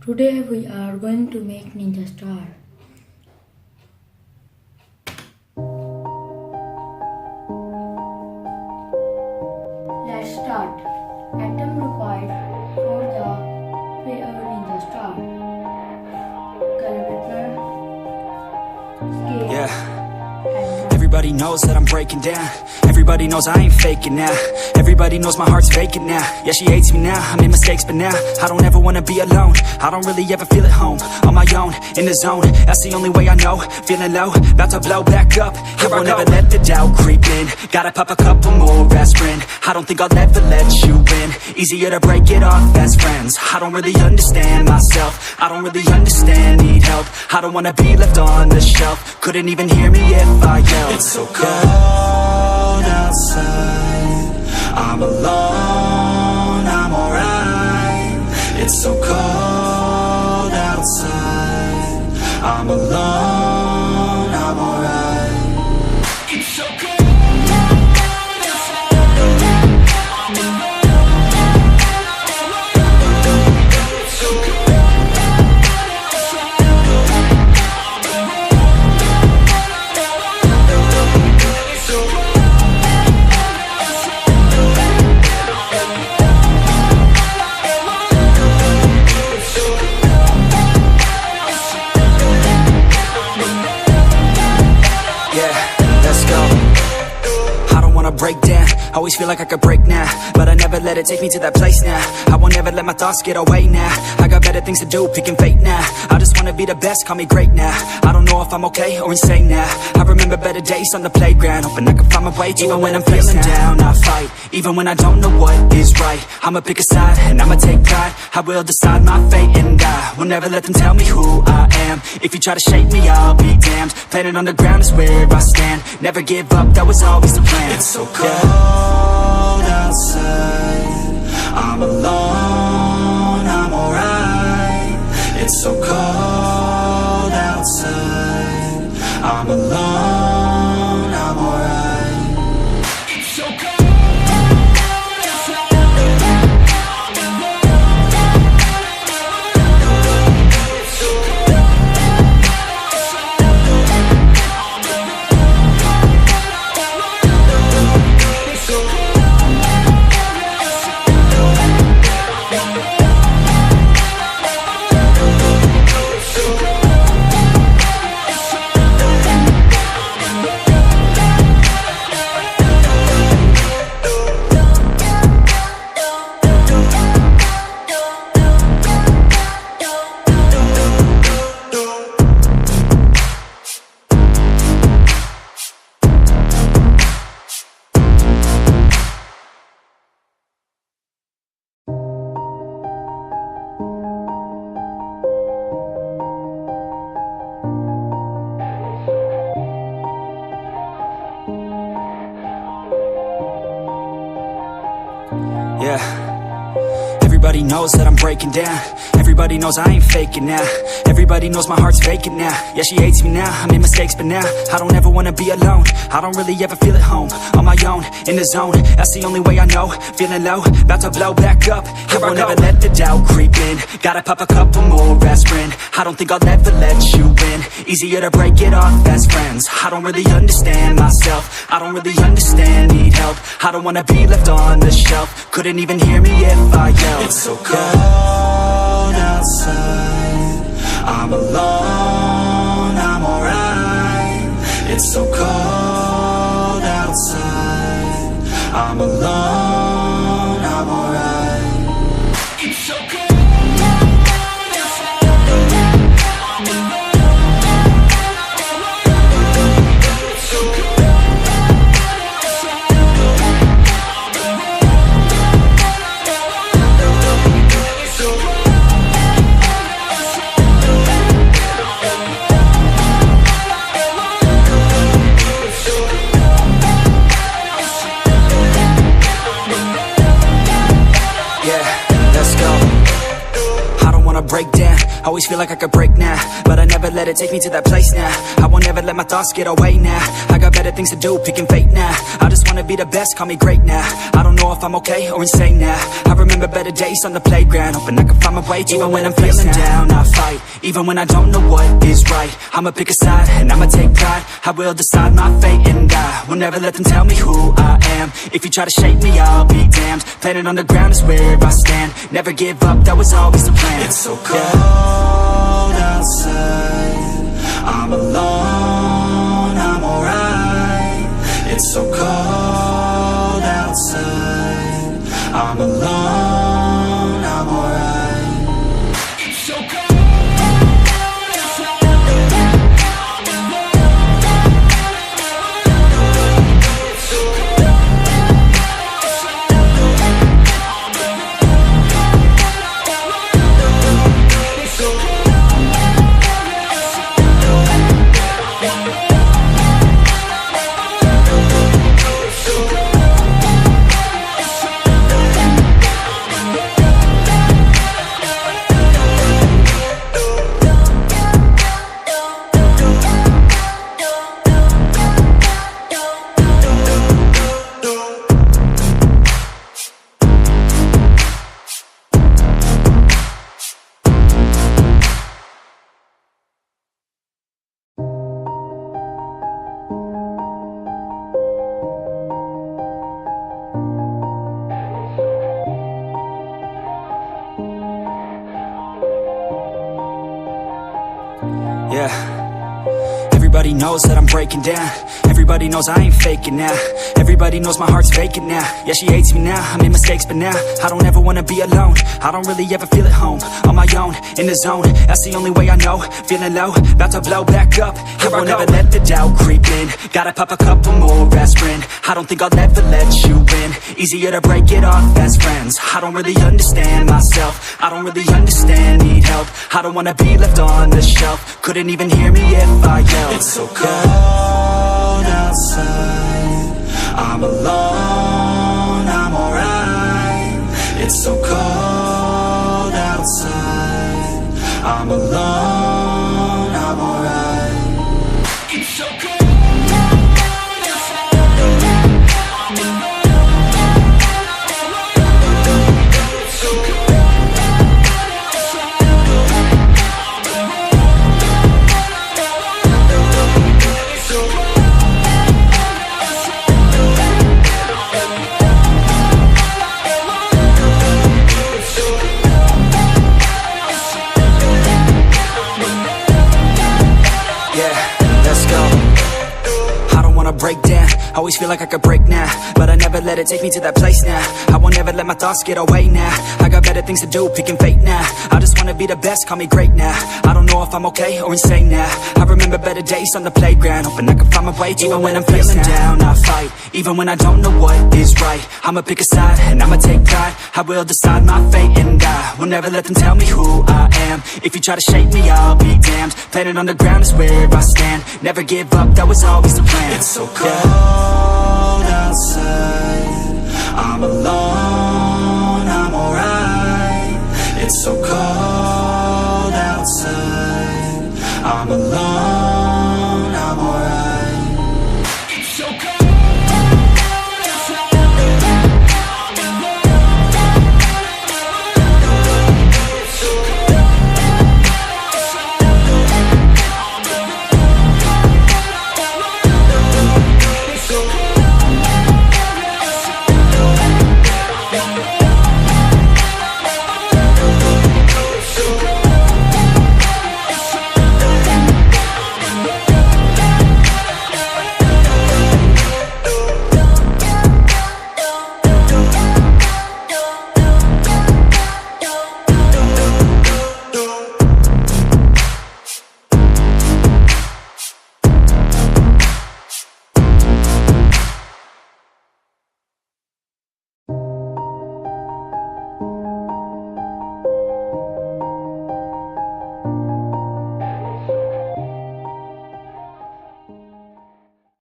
Today we are going to make Ninja Star. Let's start. Item required for the Ninja Star: calculator, scale, Yeah. and Everybody knows that I'm breaking down. Everybody knows I ain't faking now. Everybody knows my heart's vacant now. Yeah, she hates me now, I made mistakes, but now I don't ever wanna be alone. I don't really ever feel at home. On my own, in the zone, that's the only way I know. Feeling low, about to blow back up. Here I never let the doubt creep in. Gotta pop a couple more aspirin. I don't think I'll ever let you in. Easier to break it off best friends. I don't really understand myself. I don't really understand, need help. I don't wanna be left on the shelf. Couldn't even hear me if I yelled. It's so cold outside, I'm alone, I'm alright. It's so cold outside, I'm alone, I'm alright. It's so cold. Break down, always feel like I could break now, but I never let it take me to that place now. I won't ever let my thoughts get away now. I got better things to do, picking fate now. I just wanna be the best, call me great now. I don't know if I'm okay or insane now. I remember better days on the playground, hoping I can find my way. Even when I'm feeling down, I fight. Even when I don't know what is right, I'ma pick a side and I'ma take pride. I will decide my fate and I will never let them tell me who I am. If you try to shake me, I'll be damned. Planet on the ground is where I stand. Never give up, that was always the plan. It's so cold outside, I'm alone, I'm alright. It's so cold outside, I'm alone, I'm alright. It's so cold. Yeah. Everybody knows that I'm breaking down. Everybody knows I ain't faking now. Everybody knows my heart's vacant now. Yeah, she hates me now, I made mistakes, but now I don't ever wanna be alone. I don't really ever feel at home. On my own, in the zone, that's the only way I know. Feeling low, about to blow back up. Here I never let the doubt creep in. Gotta pop a couple more aspirin. I don't think I'll ever let you in. Easier to break it off best friends. I don't really understand myself. I don't really understand, need help. I don't wanna be left on the shelf. Couldn't even hear me if I yelled. It's so cold outside, I'm alone, I'm alright. It's so cold outside, I'm alone, I'm alright. It's so cold. Break down, Always feel like I could break now, but I never let it take me to that place now. I won't ever let my thoughts get away now. I got better things to do, picking fate now. I just wanna be the best, call me great now. I don't know if I'm okay or insane now. I remember better days on the playground, hoping I can find my way. Even when I'm feeling down, I fight. Even when I don't know what is right, I'ma pick a side and I'ma take pride. I will decide my fate and I will never let them tell me who I am. If you try to shape me, I'll be damned. Planet on the ground is where I stand. Never give up, that was always the plan. It's so cold outside, I'm alone, I'm alright. It's so cold outside, I'm alone, I'm alright. It's so cold. Yeah. Everybody knows that I'm breaking down. Everybody knows I ain't faking now. Everybody knows my heart's vacant now. Yeah, she hates me now, I made mistakes but now I don't ever wanna be alone. I don't really ever feel at home. On my own, in the zone, that's the only way I know. Feeling low, about to blow back up. Here I won't ever let the doubt creep in. Gotta pop a couple more aspirin. I don't think I'll ever let you in. Easier to break it off best friends. I don't really understand myself. I don't really understand, need help. I don't wanna be left on the shelf. Couldn't even hear me if I yelled. It's so cold outside, I'm alone, I'm alright. It's so cold outside, I'm alone, I'm alright. It's so cold. Break down, always feel like I could break now, but I never let it take me to that place now. I won't ever let my thoughts get away now. I got better things to do, picking fate now. I just wanna be the best, call me great now. I don't know if I'm okay or insane now. I remember better days on the playground, hoping I can find my way. Even when I'm feeling down, I fight. Even when I don't know what is right, I'ma pick a side and I'ma take pride. I will decide my fate and I will never let them tell me who I am. If you try to shape me, I'll be damned. Planet on the ground is where I stand. Never give up, that was always the plan. It's so cold outside,